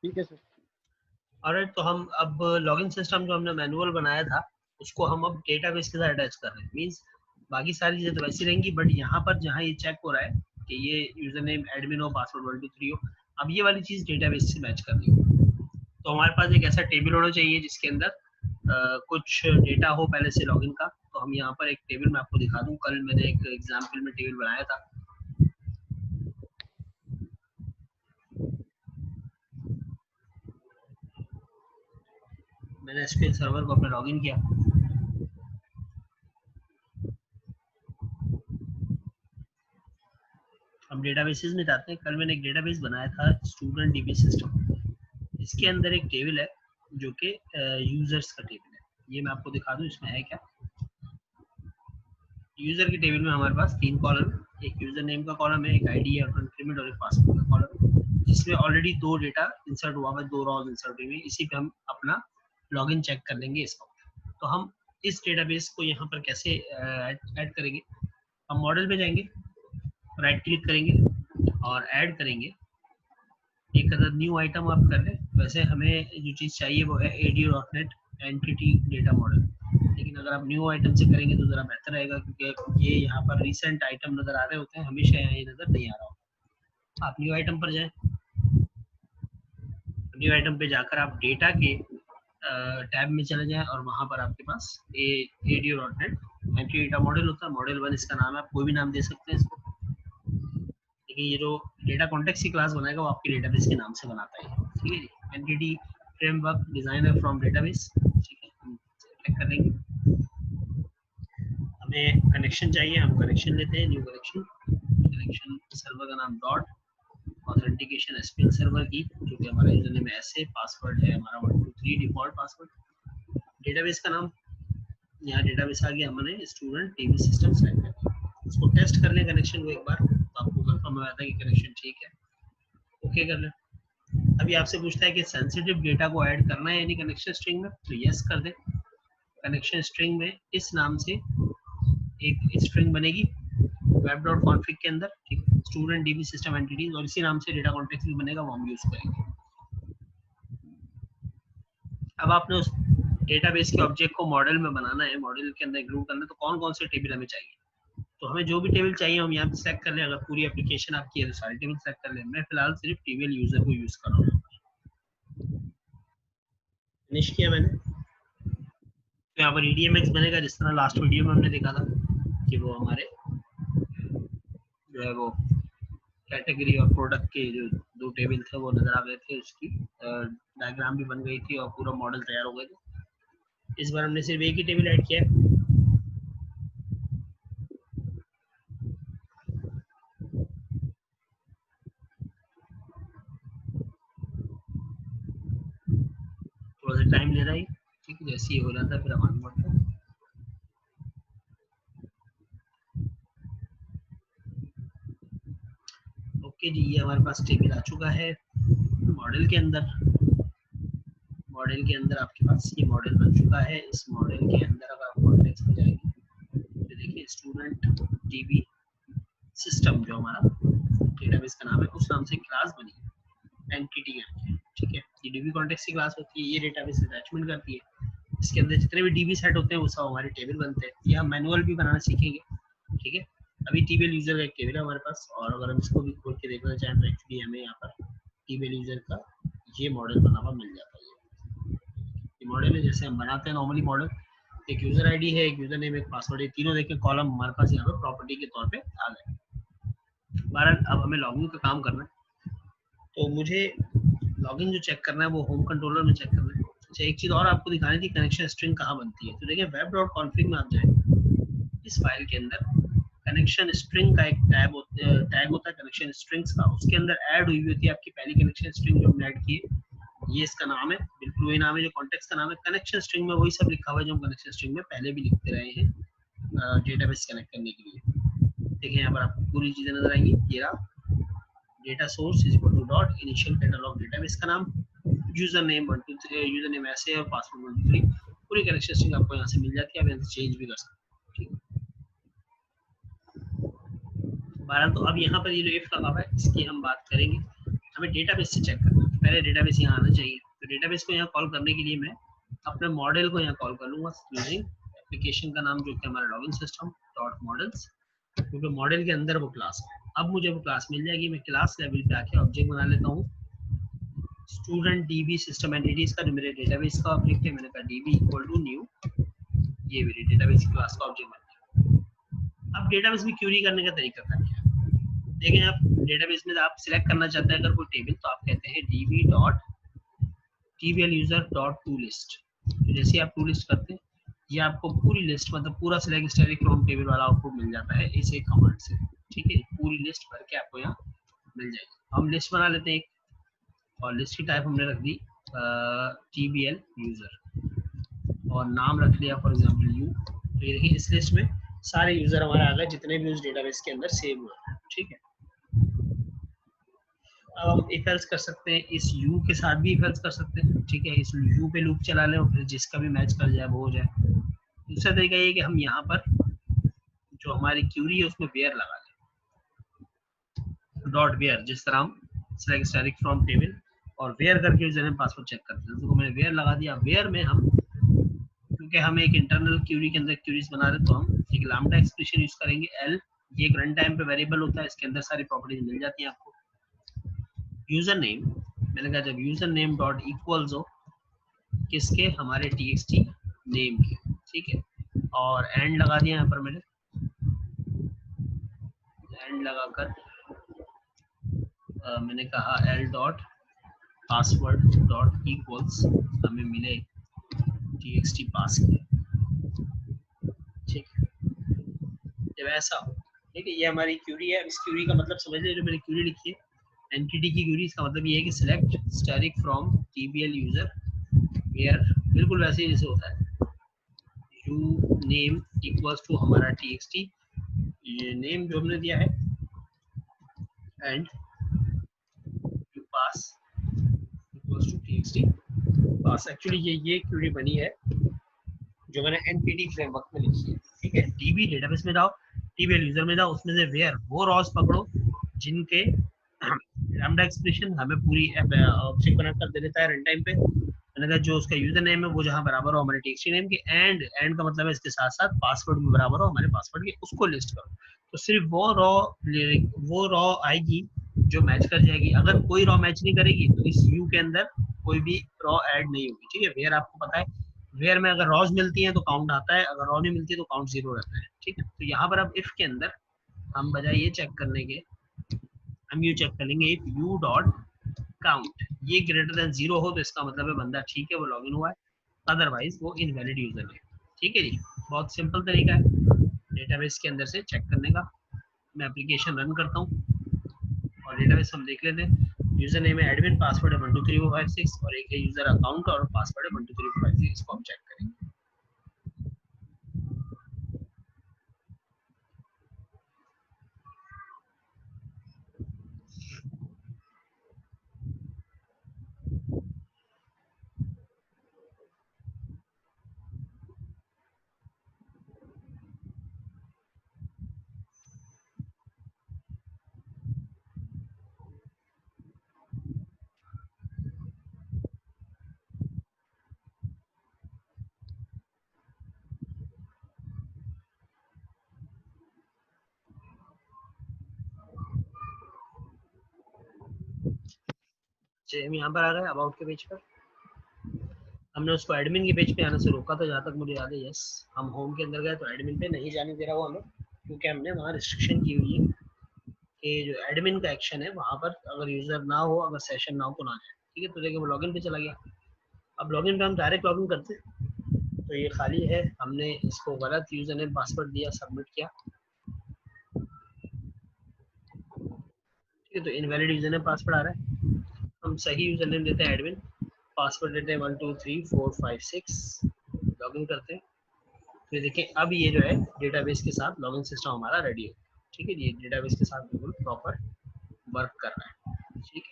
ठीक है sir. Alright, तो हम अब लॉगिन सिस्टम जो हमने मैनुअल बनाया था उसको हम अब डेटाबेस के साथ अटैच कर रहे हैं। मींस बाकी सारी चीजें तो वैसी रहेंगी, बट यहाँ पर जहाँ ये चेक हो रहा है कि ये यूजर नेम एडमिन हो, पासवर्ड 123 हो, अब ये वाली चीज डेटाबेस से मैच करनी है। तो हमारे पास एक ऐसा टेबल होना चाहिए जिसके अंदर कुछ डेटा हो पहले से लॉगिन का। तो हम यहाँ पर एक टेबल मैं आपको दिखा दूं, कल मैंने एक एग्जाम्पल में टेबल बनाया था। मैंने एसक्यूएल सर्वर को अपना लॉगिन किया। हम डेटाबेसेस में जाते हैं। कल मैंने एक डेटाबेस बनाया था स्टूडेंट डीबी सिस्टम। इसके अंदर एक टेबल है जो कि यूजर्स का टेबल है। ये मैं आपको दिखा दूं इसमें है क्या। यूजर के टेबल में हमारे पास 3 कॉलम, एक यूजर नेम का कॉलम है, एक आईडी है और एक पासवर्ड का कॉलम, जिसमें ऑलरेडी 2 डेटा इंसर्ट हुआ है, 2 रॉज इंसर्ट हुई है। इसी पे हम अपना लॉगिन चेक कर लेंगे इस वक्त। तो हम इस डेटाबेस को यहाँ पर कैसे ऐड करेंगे। हम मॉडल पे जाएंगे, राइट क्लिक करेंगे और ऐड करेंगे। एक अगर न्यू आइटम आप कर लें। वैसे हमें जो चीज़ चाहिए वो है ADO.NET एंटिटी डेटा मॉडल, लेकिन अगर आप न्यू आइटम से करेंगे तो ज़रा बेहतर रहेगा, क्योंकि ये यहाँ पर रिसेंट आइटम नज़र आ रहे होते हैं, हमेशा यहाँ ये नज़र नहीं आ रहा होता। आप न्यू आइटम पर जाएं, न्यू आइटम पे जाकर आप डेटा के टैब में चले जाएं और वहाँ पर आपके पास ADO.NET एंटिटी डेटा मॉडल होता है। मॉडल 1 इसका नाम है, आप कोई भी नाम दे सकते हैं इसको, लेकिन ये जो डेटा कॉन्टेक्स्ट की क्लास बनाएगा वो आपके डेटाबेस के नाम से बनाता है। ठीक है जी। Entity framework designer from database, ठीक है, हम सेलेक्ट कर लेंगे। हमें कनेक्शन चाहिए, हम कनेक्शन लेते हैं, न्यू कनेक्शन। कनेक्शन सर्वर का नाम डॉट, ऑथेंटिकेशन एसक्यूएल सर्वर की, जो कि हमारा यूजर नेम ऐसे, पासवर्ड है हमारा 123 डिफॉल्ट पासवर्ड। डेटाबेस का नाम, यहाँ डेटाबेस आ गया, हमने स्टूडेंट टीवी सिस्टम सेलेक्ट कर दिया। इसको टेस्ट कर लें कनेक्शन को एक बार, तो आपको कंफर्म हो जाता है कि कनेक्शन ठीक है। ओके कर लें। अभी आपसे पूछता है कि सेंसिटिव डेटा को ऐड करना है यानी कनेक्शन स्ट्रिंग में, तो यस कर दें। कनेक्शन स्ट्रिंग में इस नाम से एक स्ट्रिंग बनेगी web.config के अंदर, ठीक है, स्टूडेंट डीबी सिस्टम एंटिटीज, और इसी नाम से डेटा कॉन्टेक्स्ट भी बनेगा, वो हम यूज करेंगे। अब आपने उस डेटाबेस के ऑब्जेक्ट को मॉडल में बनाना है, मॉडल के अंदर इंक्लूड करना है, तो कौन कौन से टेबल हमें चाहिए। तो हमें जो भी टेबल चाहिए हम यहाँ पे सेलेक्ट कर लें। अगर पूरी एप्लीकेशन आपकी है तो सारे टेबल सेलेक्ट कर लें। मैं फिलहाल सिर्फ टेबल यूजर को यूज कर रहा हूँ। फिनिश किया मैंने। तो यहाँ पर EDMX बनेगा, जिस तरह लास्ट वीडियो में हमने देखा था कि वो हमारे जो है वो कैटेगरी और प्रोडक्ट के जो 2 टेबल थे वो नजर आ गए थे, उसकी डायग्राम भी बन गई थी और पूरा मॉडल तैयार हो गए थे। इस बार हमने सिर्फ एक ही टेबल ऐड किया है। थोड़ा सा टाइम ले रहा है, ठीक है, जैसे ये हो जाता है फिर हम आगे बढ़ते हैं। ओके जी, ये हमारे पास टेबल आ चुका है मॉडल के अंदर। मॉडल के अंदर आपके पास ये मॉडल बन चुका है। इस मॉडल के अंदर अगर आप कॉन्टेक्स्ट में जाएंगे तो देखिए स्टूडेंट डीबी सिस्टम जो हमारा डेटाबेस का नाम है, उस नाम से क्लास बनी है एंटिटी करके, ठीक है। ये डीबी कॉन्टेक्स्ट की क्लास होती है, ये डेटाबेस अटैचमेंट करती है। इसके अंदर जितने भी डीबी सेट होते हैं वो सब हमारे टेबल बनते हैं। ये हम मैनुअल भी बनाना सीखेंगे, ठीक है। अभी टेबल यूजर का एक टेबल है हमारे पास, और अगर हम इसको भी खोल के देखना चाहें तो एक्चुअली हमें यहाँ पर टेबल यूजर का ये मॉडल बना हुआ मिल जाता है। ये मॉडल है जैसे हम बनाते हैं नॉर्मली मॉडल। एक यूजर आईडी है, एक यूजर नेम, एक पासवर्ड है, तीनों देखें कॉलम हमारे पास यहाँ पे प्रॉपर्टी के तौर पे आ गए। बहरहाल अब हमें लॉगिन का काम करना है, तो मुझे लॉगिन जो चेक करना है वो होम कंट्रोलर में चेक करना है। अच्छा, एक चीज और आपको दिखानी थी, कनेक्शन स्ट्रिंग कहाँ बनती है। तो देखिए web.config में आप जाए, इस फाइल के अंदर कनेक्शन स्ट्रिंग का एक टैग होता है कनेक्शन स्ट्रिंग्स का, उसके अंदर ऐड हुई होती है आपकी पहली कनेक्शन स्ट्रिंग जो हमने ऐड की है। ये इसका नाम है, बिल्कुल वही नाम है जो कॉन्टेक्स्ट का नाम है। कनेक्शन स्ट्रिंग में वही सब लिखा हुआ है जो हम कनेक्शन स्ट्रिंग में पहले भी लिखते रहे हैं डेटाबेस कनेक्ट करने के लिए। देखिए यहाँ पर आपको पूरी चीजें नजर आएंगी। ये रहा, data source is equal to dot initial catalogue database का नाम, यूजर नेम 123, यूजर नेम ऐसे और पासवर्ड 123। पूरी कनेक्शन स्ट्रिंग आपको यहाँ से मिल जाती है, आप यहाँ से चेंज भी कर सकते हैं। बहरहाल तो अब यहाँ पर ये जो इफ का है इसकी हम बात करेंगे। हमें डेटाबेस से चेक करना है, पहले डेटाबेस यहाँ आना चाहिए। तो डेटाबेस को यहाँ कॉल करने के लिए मैं अपने मॉडल को यहाँ कॉल कर लूँगा यूजिंग एप्लीकेशन का नाम जो कि हमारा लॉगिन सिस्टम डॉट मॉडल्स, क्योंकि मॉडल के अंदर वो क्लास है। अब मुझे वो क्लास मिल जाएगी, मैं क्लास लेवल पे आके ऑब्जेक्ट बना लेता हूँ स्टूडेंट डीबी सिस्टम एंटिटीज का, जो मेरे डेटाबेस का ऑब्जेक्ट है। मैंने कहा डीबी इक्वल टू न्यू, ये मेरी डेटाबेस क्लास का ऑब्जेक्ट बन गया। अब डेटाबेस में क्यूरी करने का तरीका क्या है, देखें आप डेटाबेस में आप सिलेक्ट करना चाहते हैं अगर कोई टेबल, तो आप कहते हैं db dot tbl user dot to list. जैसे आप टू लिस्ट करते हैं ये आपको पूरी लिस्ट, मतलब पूरा सिलेक्ट स्टैटिक फ्रॉम टेबल वाला आउटपुट मिल जाता है इस एक कमांड से। ठीक है, पूरी लिस्ट भर के आपको यहाँ मिल जाएगी। हम लिस्ट बना लेते हैं एक, और लिस्ट की टाइप हमने रख दी tbl यूजर और नाम रख लिया फॉर एग्जांपल यू। तो ये देखिए इस लिस्ट में सारे यूजर हमारे आ गए जितने भी उस डेटाबेस के अंदर सेव हुए हैं। ठीक है, अब हम इफ एल्स कर सकते हैं, इस यू के साथ भी इफ एल्स कर सकते हैं। ठीक है, इस यू पे लूप चला लें और फिर जिसका भी मैच कर जाए वो हो जाए। दूसरा तरीका ये कि हम यहाँ पर जो हमारी क्यूरी है उसमें वेयर लगा लें, डॉट वेयर, जिस तरह हम सेलेक्ट स्टैटिक फ्रॉम टेबल और वेयर करके यूजर पासवर्ड चेक करते हैं। तो मैंने वेयर लगा दिया। वेयर में हम, क्योंकि हम एक इंटरनल क्यूरी के अंदर क्यूरीज बना रहे हैं, तो हम एक लैम्डा एक्सप्रेशन यूज करेंगे एल। ये एक रन टाइम पे वेरिएबल होता है, इसके अंदर सारी प्रॉपर्टीज मिल जाती हैं आपको। यूजर नेम, मैंने कहा जब यूजर नेम डॉट इक्वल्स हो किसके, हमारे txt नेम के। ठीक है, और एंड लगा दिया यहाँ पर मैंने, एंड लगाकर मैंने कहा L dot password dot equals हमें मिले txt पास किया। ठीक है, जब ऐसा हो, ठीक है, ये हमारी क्यूरी है। इस क्यूरी का मतलब समझ लीजिए, जो मैंने क्यूरी लिखी है एंटिटी की क्यूरी, इसका मतलब ये है कि select static from tbl user where, बिल्कुल वैसे ही जैसे होता है यू नेम इक्वल्स टू हमारा txt, ये नेम जो हमने दिया है, and U pass equals to txt pass. Actually ये क्यूरी बनी है जो मैंने एनपीटी फ्रेमवर्क में लिखी है। ठीक है, डीबी डेटाबेस में जाओ, tbl यूजर में जाओ, उसमें से वेयर वो रॉज पकड़ो जिनके लैम्डा एक्सप्रेशन हमें पूरी ऑब्जेक्ट बना कर दे देता है रन टाइम पे। मैंने कहा जो उसका यूजर नेम है वो जहाँ बराबर हो हमारे txt नेम के, एंड का मतलब है इसके साथ साथ पासवर्ड भी बराबर हो हमारे पासवर्ड के, उसको लिस्ट करो। तो सिर्फ वो रॉ आएगी जो मैच कर जाएगी। अगर कोई रॉ मैच नहीं करेगी तो इस यू के अंदर कोई भी रॉ ऐड नहीं होगी। ठीक है, वेयर आपको पता है, वेयर में अगर रॉज मिलती है तो काउंट आता है, अगर रॉ नहीं मिलती है तो काउंट जीरो रहता है। ठीक है, तो यहाँ पर अब इफ के अंदर हम बजाय ये चेक करने के, हम यू चेक करेंगे इफ यू डॉट काउंट ये ग्रेटर देन जीरो हो तो इसका मतलब है बंदा ठीक है, वो लॉगिन हुआ है, अदरवाइज वो इनवैलिड यूजर है। ठीक है जी, बहुत सिंपल तरीका है डेटाबेस के अंदर से चेक करने का। मैं एप्लीकेशन रन करता हूँ और डेटाबेस हम देख लेते हैं। यूजर नेम है एडमिन, पासवर्ड है 123456 और एक है यूजर अकाउंट और पासवर्ड है 123456। इसको हम चेक करेंगे। चलिए हम यहाँ पर आ गए अबाउट के पेज पर। हमने उसको एडमिन के पेज पे आने से रोका था जहाँ तक मुझे याद है। यस, हम होम के अंदर गए तो एडमिन पे नहीं जाने दे रहा वो हमें, क्योंकि हमने वहाँ रिस्ट्रिक्शन की हुई है कि जो एडमिन का एक्शन है वहाँ पर अगर यूजर ना हो, अगर सेशन ना हो तो ना जाए। ठीक है, तो देखिए वो लॉगिन पे चला गया। अब लॉगिन पे हम डायरेक्ट लॉगिन करते तो ये खाली है, हमने इसको गलत यूजर नेम पासवर्ड दिया, सबमिट किया। ठीक है, तो इनवैलिड यूजर नेम पासवर्ड आ रहा है। हम सही यूजर नेम देते हैं एडमिन, पासवर्ड देते हैं 123456, लॉगिन करते हैं। फिर देखिए अब ये जो है डेटाबेस के साथ लॉगिन सिस्टम हमारा रेडी है। ठीक है, ये डेटाबेस के साथ बिल्कुल प्रॉपर वर्क कर रहा है। ठीक